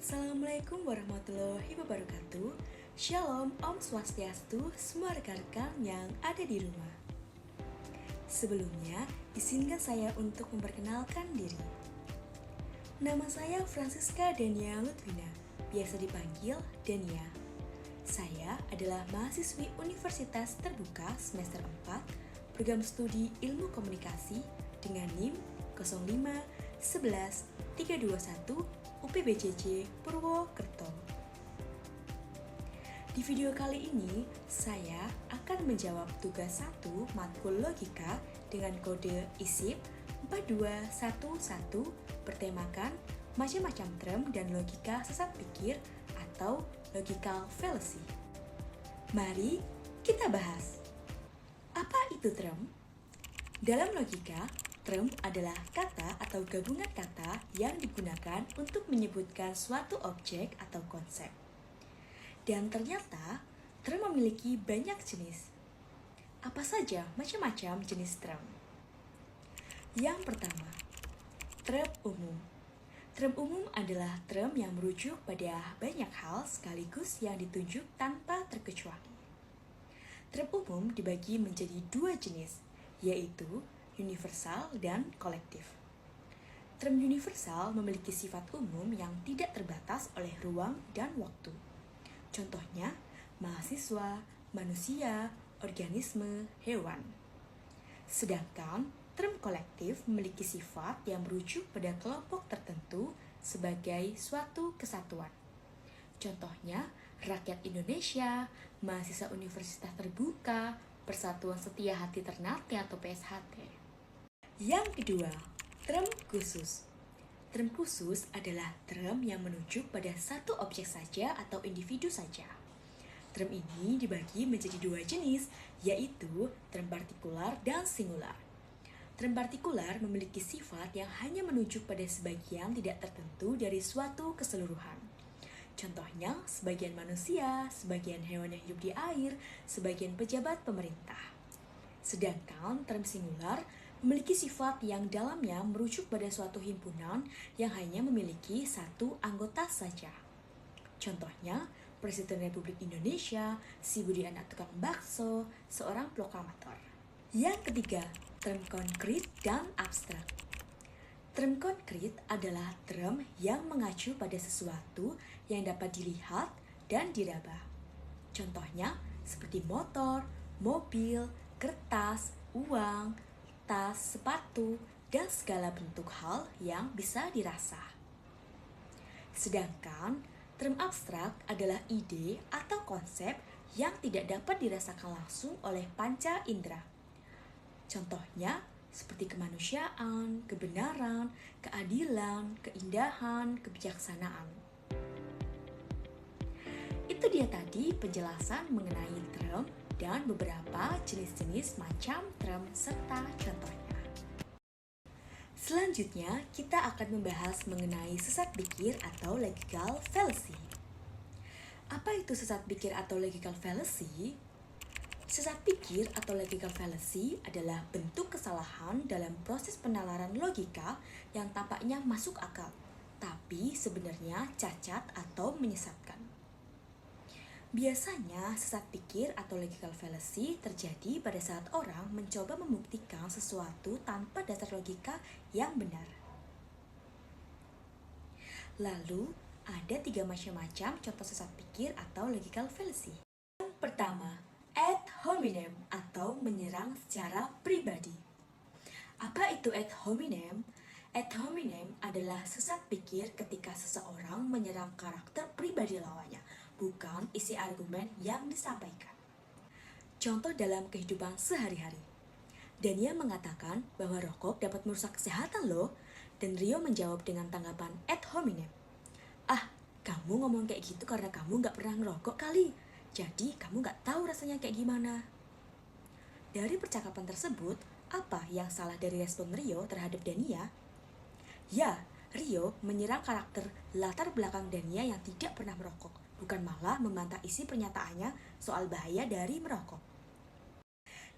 Assalamualaikum warahmatullahi wabarakatuh. Shalom, Om Swastiastu, semua rekan-rekan yang ada di rumah. Sebelumnya, izinkan saya untuk memperkenalkan diri. Nama saya Francisca Dania Lutwina, biasa dipanggil Dania. Saya adalah mahasiswi Universitas Terbuka semester 4, program studi Ilmu Komunikasi dengan NIM 05 11 321 UPBJJ Purwokerto. Di video kali ini, saya akan menjawab tugas 1 matkul logika dengan kode ISIP 4211 bertemakan macam-macam term dan logika sesat pikir atau logical fallacy. Mari kita bahas. Apa itu term? Dalam logika, term adalah kata atau gabungan kata yang digunakan untuk menyebutkan suatu objek atau konsep. Dan ternyata, term memiliki banyak jenis. Apa saja macam-macam jenis term? Yang pertama, term umum. Term umum adalah term yang merujuk pada banyak hal sekaligus yang ditunjuk tanpa terkecuali. Term umum dibagi menjadi dua jenis, yaitu universal dan kolektif. Term universal memiliki sifat umum yang tidak terbatas oleh ruang dan waktu. Contohnya, mahasiswa, manusia, organisme, hewan. Sedangkan term kolektif memiliki sifat yang merujuk pada kelompok tertentu sebagai suatu kesatuan. Contohnya, rakyat Indonesia, mahasiswa Universitas Terbuka, Persatuan Setia Hati Ternate atau PSHT. Yang kedua, term khusus. Term khusus adalah term yang menunjuk pada satu objek saja atau individu saja. Term ini dibagi menjadi dua jenis, yaitu term partikular dan singular. Term partikular memiliki sifat yang hanya menunjuk pada sebagian tidak tertentu dari suatu keseluruhan. Contohnya, sebagian manusia, sebagian hewan yang hidup di air, sebagian pejabat pemerintah. Sedangkan term singular memiliki sifat yang dalamnya merujuk pada suatu himpunan yang hanya memiliki satu anggota saja. Contohnya, Presiden Republik Indonesia, si Budi anak tukang bakso, seorang proklamator. Yang ketiga, term konkret dan abstrak. Term konkret adalah term yang mengacu pada sesuatu yang dapat dilihat dan diraba. Contohnya seperti motor, mobil, kertas, uang, tas, sepatu, dan segala bentuk hal yang bisa dirasa. Sedangkan term abstrak adalah ide atau konsep yang tidak dapat dirasakan langsung oleh panca indera. Contohnya seperti kemanusiaan, kebenaran, keadilan, keindahan, kebijaksanaan. Itu dia tadi penjelasan mengenai term dan beberapa jenis-jenis macam term serta contohnya. Selanjutnya, kita akan membahas mengenai sesat pikir atau logical fallacy. Apa itu sesat pikir atau logical fallacy? Sesat pikir atau logical fallacy adalah bentuk kesalahan dalam proses penalaran logika yang tampaknya masuk akal, tapi sebenarnya cacat atau menyesatkan. Biasanya, sesat pikir atau logical fallacy terjadi pada saat orang mencoba membuktikan sesuatu tanpa dasar logika yang benar. Lalu, ada 3 macam-macam contoh sesat pikir atau logical fallacy. Yang pertama, ad hominem atau menyerang secara pribadi. Apa itu ad hominem? Ad hominem adalah sesat pikir ketika seseorang menyerang karakter pribadi lawannya, bukan isi argumen yang disampaikan. Contoh dalam kehidupan sehari-hari. Dania mengatakan bahwa rokok dapat merusak kesehatan loh, dan Rio menjawab dengan tanggapan ad hominem. Ah, kamu ngomong kayak gitu karena kamu gak pernah ngerokok kali, jadi kamu gak tahu rasanya kayak gimana. Dari percakapan tersebut, apa yang salah dari respon Rio terhadap Dania? Ya, Rio menyerang karakter latar belakang Dania yang tidak pernah merokok, bukan malah membantah isi pernyataannya soal bahaya dari merokok.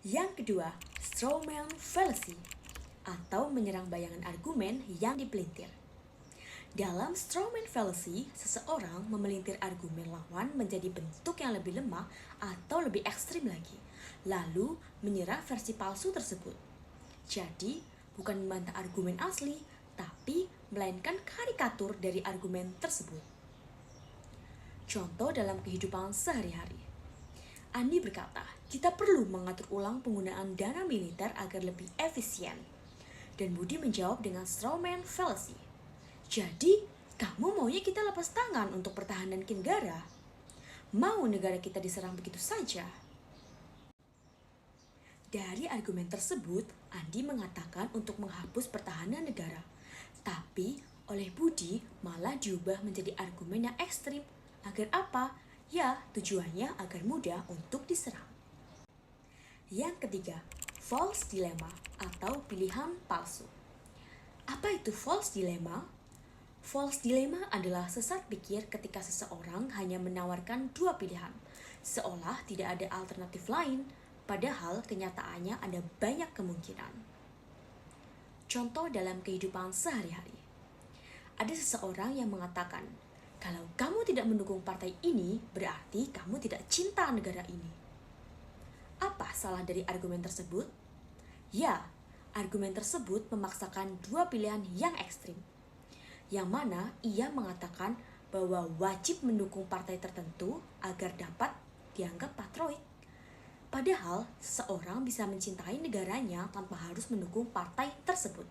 Yang kedua, strawman fallacy atau menyerang bayangan argumen yang dipelintir. Dalam strawman fallacy, seseorang memelintir argumen lawan menjadi bentuk yang lebih lemah atau lebih ekstrim lagi, lalu menyerang versi palsu tersebut. Jadi, bukan membantah argumen asli, tapi melainkan karikatur dari argumen tersebut. Contoh dalam kehidupan sehari-hari. Andi berkata, kita perlu mengatur ulang penggunaan dana militer agar lebih efisien. Dan Budi menjawab dengan strawman fallacy. Jadi, kamu maunya kita lepas tangan untuk pertahanan negara? Mau negara kita diserang begitu saja? Dari argumen tersebut, Andi mengatakan untuk menghapus pertahanan negara. Tapi, oleh Budi malah diubah menjadi argumen yang ekstrim. Agar apa? Ya, tujuannya agar mudah untuk diserang. Yang ketiga, false dilemma atau pilihan palsu. Apa itu false dilemma? False dilemma adalah sesat pikir ketika seseorang hanya menawarkan dua pilihan, seolah tidak ada alternatif lain, padahal kenyataannya ada banyak kemungkinan. Contoh dalam kehidupan sehari-hari. Ada seseorang yang mengatakan, kalau kamu tidak mendukung partai ini, berarti kamu tidak cinta negara ini. Apa salah dari argumen tersebut? Ya, argumen tersebut memaksakan dua pilihan yang ekstrim. Yang mana ia mengatakan bahwa wajib mendukung partai tertentu agar dapat dianggap patriotik. Padahal, seseorang bisa mencintai negaranya tanpa harus mendukung partai tersebut.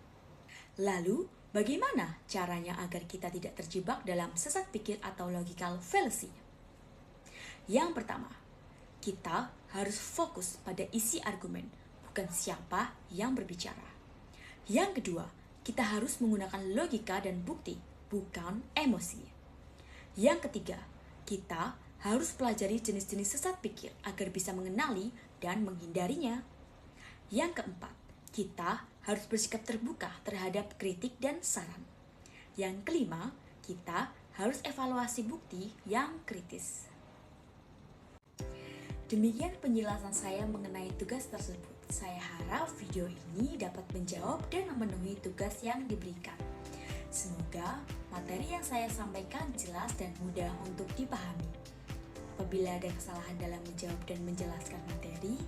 Lalu, bagaimana caranya agar kita tidak terjebak dalam sesat pikir atau logical fallacy? Yang pertama, kita harus fokus pada isi argumen, bukan siapa yang berbicara. Yang kedua, kita harus menggunakan logika dan bukti, bukan emosi. Yang ketiga, kita harus pelajari jenis-jenis sesat pikir agar bisa mengenali dan menghindarinya. Yang keempat, kita harus bersikap terbuka terhadap kritik dan saran. Yang kelima, kita harus evaluasi bukti yang kritis. Demikian penjelasan saya mengenai tugas tersebut. Saya harap video ini dapat menjawab dan memenuhi tugas yang diberikan. Semoga materi yang saya sampaikan jelas dan mudah untuk dipahami. Apabila ada kesalahan dalam menjawab dan menjelaskan materi,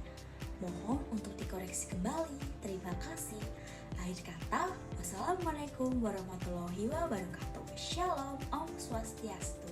mohon untuk dikoreksi kembali. Terima kasih. Akhir kata, wassalamualaikum warahmatullahi wabarakatuh. Shalom, Om Swastiastu.